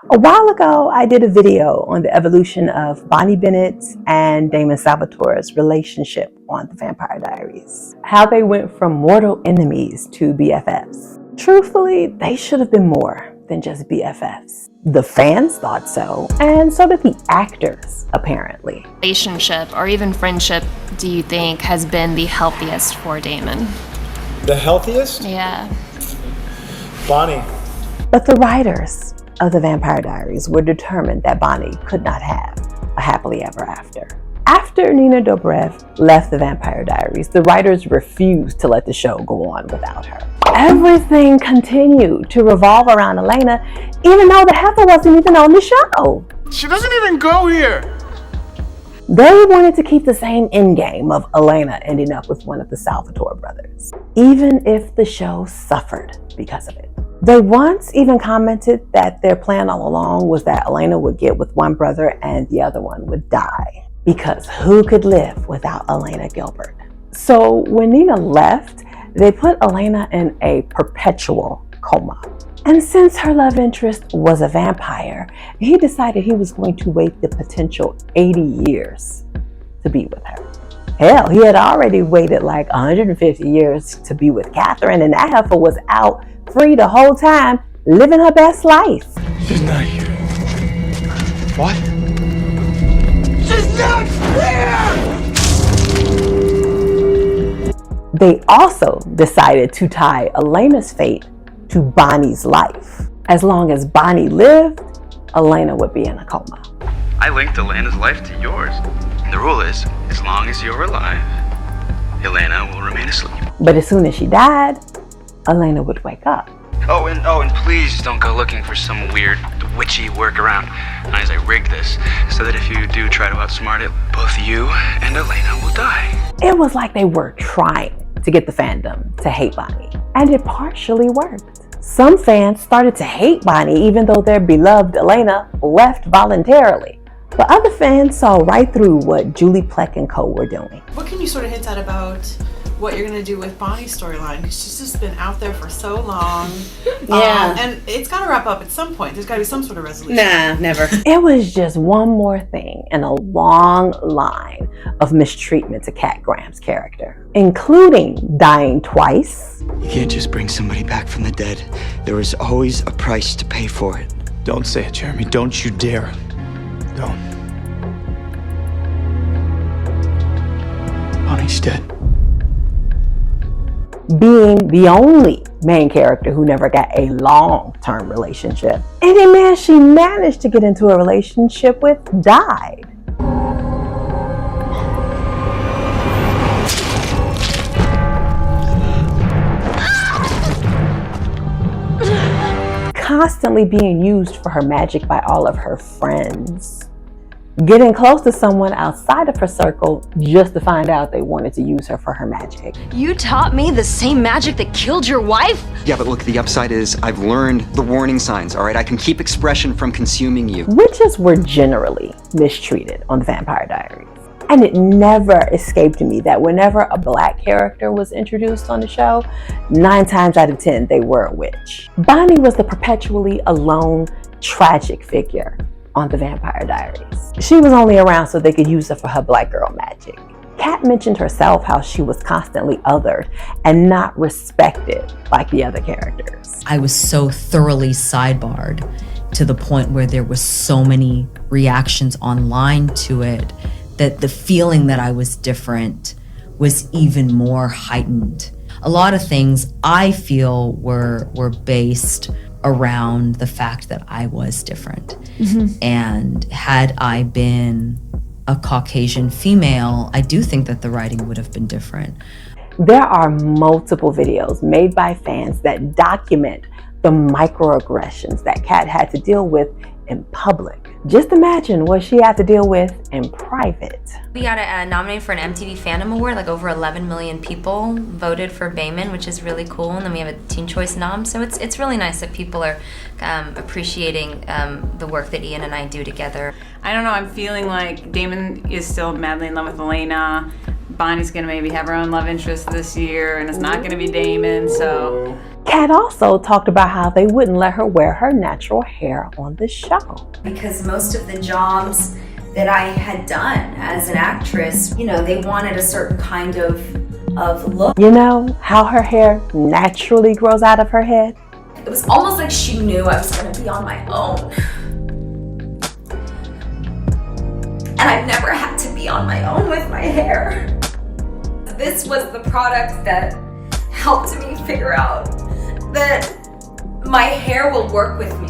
A while ago, I did a video on the evolution of Bonnie Bennett and Damon Salvatore's relationship on the Vampire Diaries. How they went from mortal enemies to BFFs. Truthfully, they should have been more than just BFFs. The fans thought so, and so did the actors, apparently. Relationship, or even friendship, do you think has been the healthiest for Damon? The healthiest? Yeah. Bonnie. But the writers of the Vampire Diaries were determined that Bonnie could not have a happily ever after. After Nina Dobrev left the Vampire Diaries, the writers refused to let the show go on without her. Everything continued to revolve around Elena, even though the heifer wasn't even on the show. She doesn't even go here. They wanted to keep the same endgame of Elena ending up with one of the Salvatore brothers, even if the show suffered because of it. They once even commented that their plan all along was that Elena would get with one brother and the other one would die, because who could live without Elena Gilbert? So when Nina left, they put Elena in a perpetual coma. And since her love interest was a vampire, he decided he was going to wait the potential 80 years to be with her. Hell, he had already waited like 150 years to be with Catherine, and that heifer was out free the whole time, living her best life. She's not here. What? She's not here! They also decided to tie Elena's fate to Bonnie's life. As long as Bonnie lived, Elena would be in a coma. I linked Elena's life to yours. And the rule is, as long as you're alive, Elena will remain asleep. But as soon as she died, Elena would wake up. Oh, and please don't go looking for some weird witchy workaround. As I rigged this so that if you do try to outsmart it, both you and Elena will die. It was like they were trying to get the fandom to hate Bonnie, and it partially worked. Some fans started to hate Bonnie even though their beloved Elena left voluntarily. But other fans saw right through what Julie Plec and co were doing. What can you sort of hint at about what you're going to do with Bonnie's storyline? Because she's just been out there for so long. Yeah. And it's got to wrap up at some point. There's got to be some sort of resolution. Nah, never. It was just one more thing in a long line of mistreatment to Cat Graham's character, including dying twice. You can't just bring somebody back from the dead. There is always a price to pay for it. Don't say it, Jeremy. Don't you dare. Don't. Bonnie's dead. Being the only main character who never got a long-term relationship. Any man she managed to get into a relationship with died. Constantly being used for her magic by all of her friends. Getting close to someone outside of her circle just to find out they wanted to use her for her magic. You taught me the same magic that killed your wife? Yeah, but look, the upside is I've learned the warning signs, all right? I can keep expression from consuming you. Witches were generally mistreated on the Vampire Diaries. And it never escaped me that whenever a black character was introduced on the show, 9 times out of 10, they were a witch. Bonnie was the perpetually alone, tragic figure on the Vampire Diaries. She was only around so they could use her for her black girl magic. Kat mentioned herself how she was constantly othered and not respected like the other characters. I was so thoroughly sidebarred to the point where there was so many reactions online to it that the feeling that I was different was even more heightened. A lot of things I feel were based around the fact that I was different. Mm-hmm. And had I been a Caucasian female, I do think that the writing would have been different. There are multiple videos made by fans that document the microaggressions that Kat had to deal with in public. Just imagine what she had to deal with in private. We got nominated for an MTV Fandom Award. Like over 11 million people voted for Damon, which is really cool. And then we have a Teen Choice nom. So it's really nice that people are appreciating the work that Ian and I do together. I don't know, I'm feeling like Damon is still madly in love with Elena. Bonnie's gonna maybe have her own love interest this year, and it's not gonna be Damon, so. Kat also talked about how they wouldn't let her wear her natural hair on the show. Because most of the jobs that I had done as an actress, you know, they wanted a certain kind of look. You know how her hair naturally grows out of her head? It was almost like she knew I was going to be on my own. And I've never had to be on my own with my hair. This was the product that helped me figure out that my hair will work with me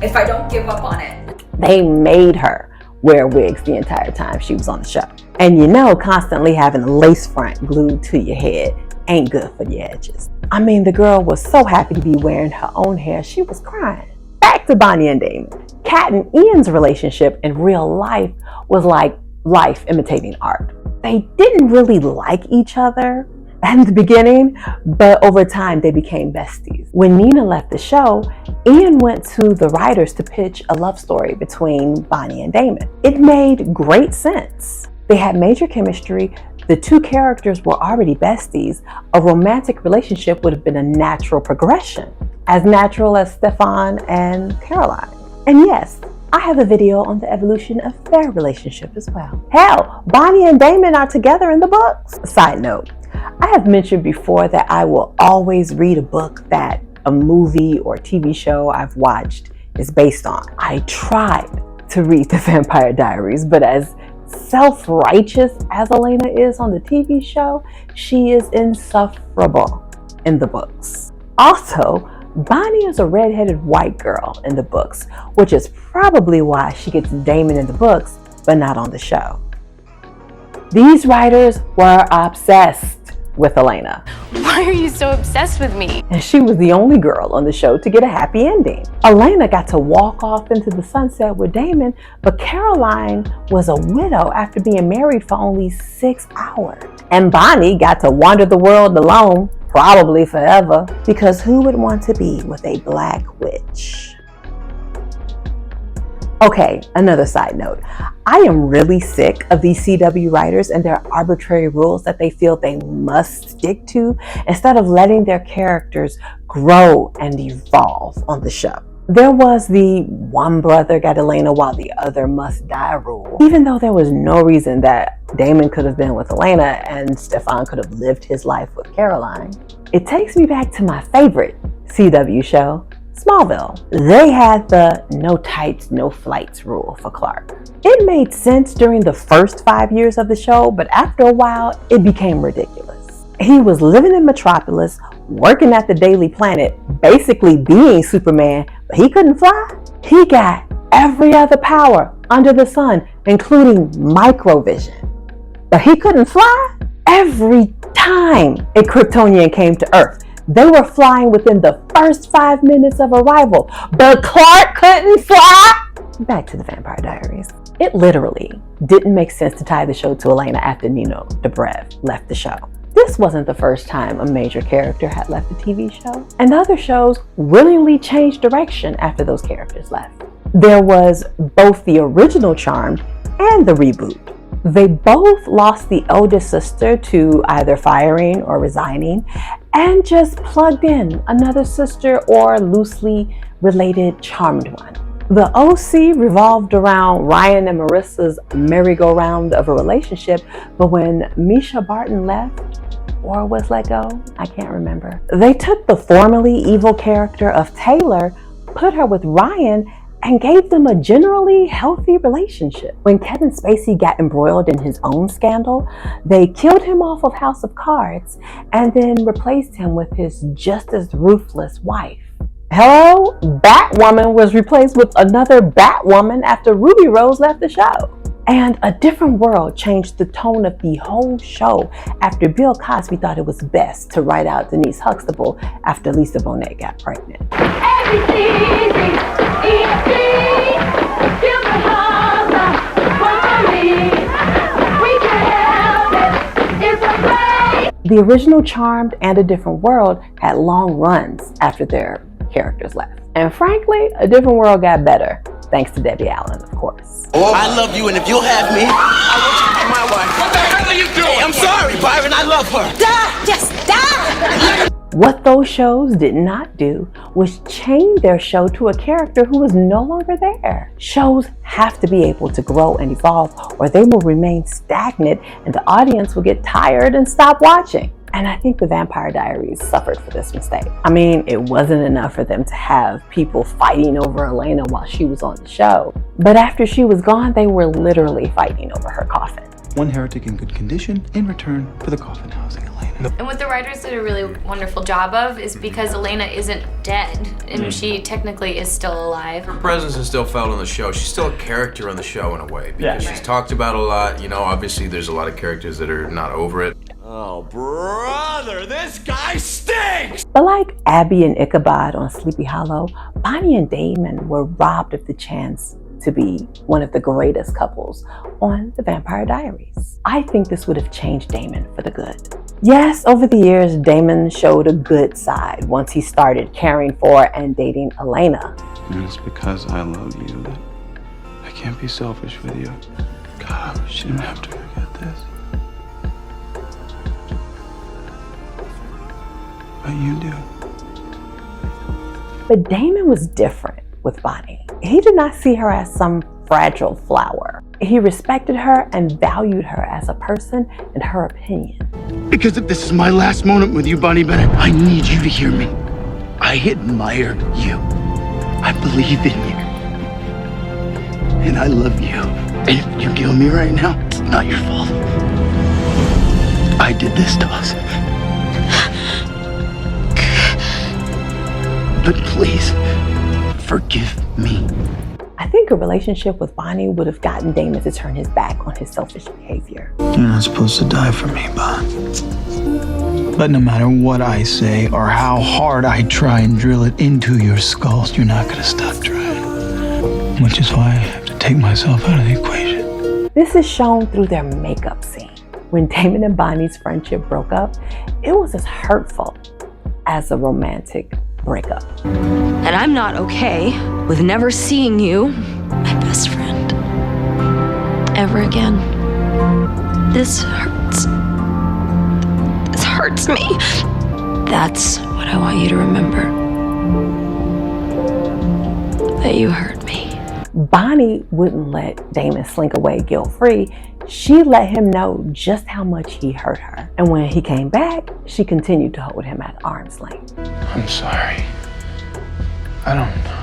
if I don't give up on it. They made her wear wigs the entire time she was on the show. And you know, constantly having a lace front glued to your head ain't good for your edges. I mean, the girl was so happy to be wearing her own hair, she was crying. Back to Bonnie and Damon. Kat and Ian's relationship in real life was like life imitating art. They didn't really like each other at the beginning, but over time they became besties. When Nina left the show, Ian went to the writers to pitch a love story between Bonnie and Damon. It made great sense. They had major chemistry, the two characters were already besties. A romantic relationship would have been a natural progression, as natural as Stefan and Caroline. And yes, I have a video on the evolution of their relationship as well. Hell, Bonnie and Damon are together in the books. Side note, I have mentioned before that I will always read a book that a movie or TV show I've watched is based on. I tried to read the Vampire Diaries, but as self-righteous as Elena is on the TV show, she is insufferable in the books. Also, Bonnie is a redheaded white girl in the books, which is probably why she gets Damon in the books, but not on the show. These writers were obsessed with Elena. Why are you so obsessed with me? And she was the only girl on the show to get a happy ending. Elena got to walk off into the sunset with Damon, but Caroline was a widow after being married for only 6 hours. And Bonnie got to wander the world alone, probably forever, because who would want to be with a black witch? Okay, another side note. I am really sick of these CW writers and their arbitrary rules that they feel they must stick to instead of letting their characters grow and evolve on the show. There was the one brother got Elena while the other must die rule. Even though there was no reason that Damon could have been with Elena and Stefan could have lived his life with Caroline. It takes me back to my favorite CW show, Smallville. They had the no tights, no flights rule for Clark. It made sense during the first 5 years of the show, but after a while, it became ridiculous. He was living in Metropolis, working at the Daily Planet, basically being Superman, but he couldn't fly. He got every other power under the sun, including microvision, but he couldn't fly. Every time a Kryptonian came to Earth, they were flying within the first 5 minutes of arrival, but Clark couldn't fly. Back to the Vampire Diaries. It literally didn't make sense to tie the show to Elena after Nino Dobrev left the show. This wasn't the first time a major character had left the TV show, and other shows willingly changed direction after those characters left. There was both the original Charmed and the reboot. They both lost the oldest sister to either firing or resigning, and just plugged in another sister or loosely related Charmed one. The OC revolved around Ryan and Marissa's merry-go-round of a relationship, but when Misha Barton left or was let go, I can't remember. They took the formerly evil character of Taylor, put her with Ryan, and gave them a generally healthy relationship. When Kevin Spacey got embroiled in his own scandal, they killed him off of House of Cards and then replaced him with his just as ruthless wife. Hello? Batwoman was replaced with another Batwoman after Ruby Rose left the show. And A Different World changed the tone of the whole show after Bill Cosby thought it was best to write out Denise Huxtable after Lisa Bonet got pregnant. The original Charmed and A Different World had long runs after their characters left. And frankly, A Different World got better, thanks to Debbie Allen, of course. I love you, and if you'll have me, I want you to be my wife. What the hell are you doing? Hey, I'm sorry, Byron, I love her. Die! Just die! What those shows did not do was change their show to a character who was no longer there. Shows have to be able to grow and evolve, or they will remain stagnant and the audience will get tired and stop watching. And I think the Vampire Diaries suffered for this mistake. I mean, it wasn't enough for them to have people fighting over Elena while she was on the show. But after she was gone, they were literally fighting over her coffin. One heretic in good condition in return for the coffin housing Elena. And what the writers did a really wonderful job of is because Elena isn't dead, and she technically is still alive. Her presence is still felt on the show. She's still a character on the show in a way, because she's talked about a lot. You know, obviously there's a lot of characters that are not over it. Oh, brother, this guy stinks! But like Abby and Ichabod on Sleepy Hollow, Bonnie and Damon were robbed of the chance to be one of the greatest couples on the Vampire Diaries. I think this would have changed Damon for the good. Yes, over the years, Damon showed a good side once he started caring for and dating Elena. And it's because I love you that I can't be selfish with you. God, we shouldn't have to forget this. But you do. But Damon was different with Bonnie. He did not see her as some fragile flower. He respected her and valued her as a person and her opinion. Because if this is my last moment with you, Bonnie Bennett, I need you to hear me. I admire you. I believe in you. And I love you. And if you kill me right now, it's not your fault. I did this to us. But please, forgive me. I think a relationship with Bonnie would have gotten Damon to turn his back on his selfish behavior. You're not supposed to die for me, Bon. But no matter what I say or how hard I try and drill it into your skulls, you're not gonna stop trying. Which is why I have to take myself out of the equation. This is shown through their makeup scene. When Damon and Bonnie's friendship broke up, it was as hurtful as a romantic breakup. And I'm not okay with never seeing you, my best friend, ever again. This hurts. This hurts me. That's what I want you to remember. That you hurt me. Bonnie wouldn't let Damon slink away guilt-free. She let him know just how much he hurt her. And when he came back, she continued to hold him at arm's length. I'm sorry. I don't know.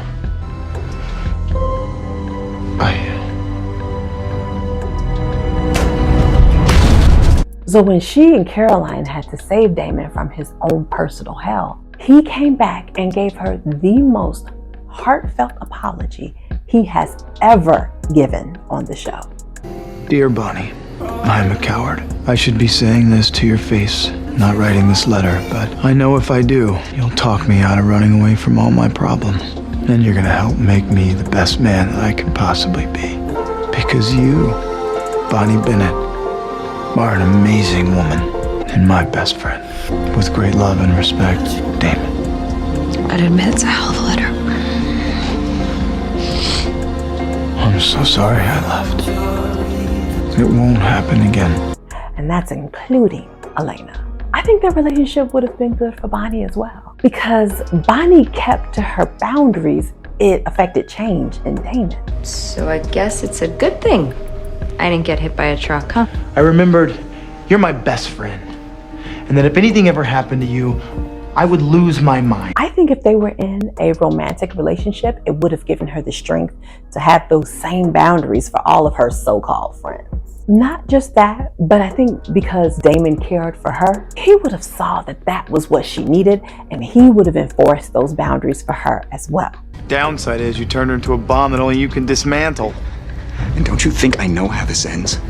So when she and Caroline had to save Damon from his own personal hell, he came back and gave her the most heartfelt apology he has ever given on the show. Dear Bonnie, I am a coward. I should be saying this to your face, not writing this letter, but I know if I do, you'll talk me out of running away from all my problems. And you're gonna help make me the best man that I can possibly be. Because you, Bonnie Bennett, are an amazing woman and my best friend. With great love and respect, Damon. I'd admit it's a hell of a letter. I'm so sorry I left. It won't happen again. And that's including Elena. I think their relationship would have been good for Bonnie as well. Because Bonnie kept to her boundaries, it affected change in Damon. So I guess it's a good thing I didn't get hit by a truck, huh? I remembered you're my best friend. And that if anything ever happened to you, I would lose my mind. I think if they were in a romantic relationship, it would have given her the strength to have those same boundaries for all of her so-called friends. Not just that, but I think because Damon cared for her, he would have saw that that was what she needed, and he would have enforced those boundaries for her as well. Downside is you turned her into a bomb that only you can dismantle. And don't you think I know how this ends?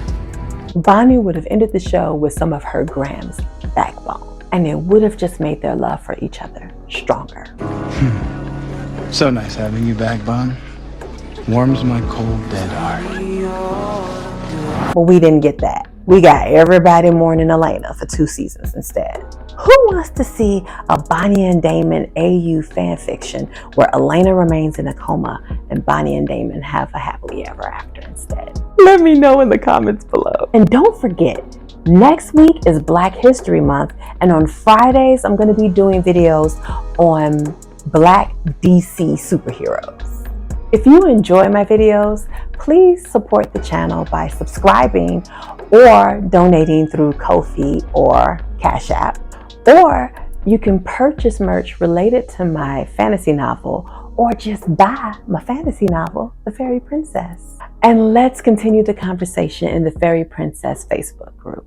Bonnie would have ended the show with some of her Graham's backbone, and it would have just made their love for each other stronger. So nice having you back, Bon. Warms my cold, dead heart. But we didn't get that. We got everybody mourning Elena for 2 seasons instead. Who wants to see a Bonnie and Damon AU fanfiction where Elena remains in a coma and Bonnie and Damon have a happily ever after instead? Let me know in the comments below. And don't forget, Next week is Black History Month, and on Fridays, I'm going to be doing videos on Black DC superheroes. If you enjoy my videos, please support the channel by subscribing or donating through Ko-fi or Cash App. Or you can purchase merch related to my fantasy novel, or just buy my fantasy novel, The Fairy Princess. And let's continue the conversation in the Fairy Princess Facebook group.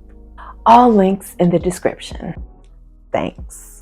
All links in the description. Thanks.